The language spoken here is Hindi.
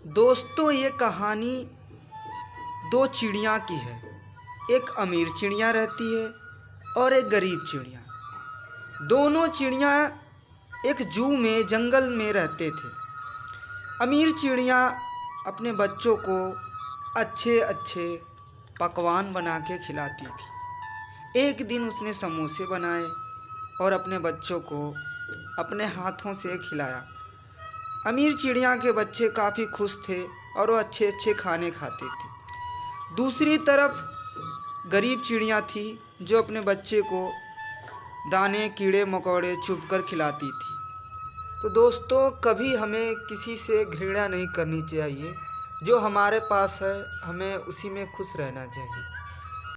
दोस्तों, ये कहानी दो चिड़िया की है। एक अमीर चिड़िया रहती है और एक गरीब चिड़िया। दोनों चिड़िया एक जू में जंगल में रहते थे। अमीर चिड़िया अपने बच्चों को अच्छे अच्छे पकवान बना के खिलाती थी। एक दिन उसने समोसे बनाए और अपने बच्चों को अपने हाथों से खिलाया। अमीर चिड़िया के बच्चे काफ़ी खुश थे और वो अच्छे अच्छे खाने खाते थे। दूसरी तरफ गरीब चिड़िया थी जो अपने बच्चे को दाने कीड़े मकोड़े चुभकर खिलाती थी। तो दोस्तों, कभी हमें किसी से घृणा नहीं करनी चाहिए। जो हमारे पास है हमें उसी में खुश रहना चाहिए।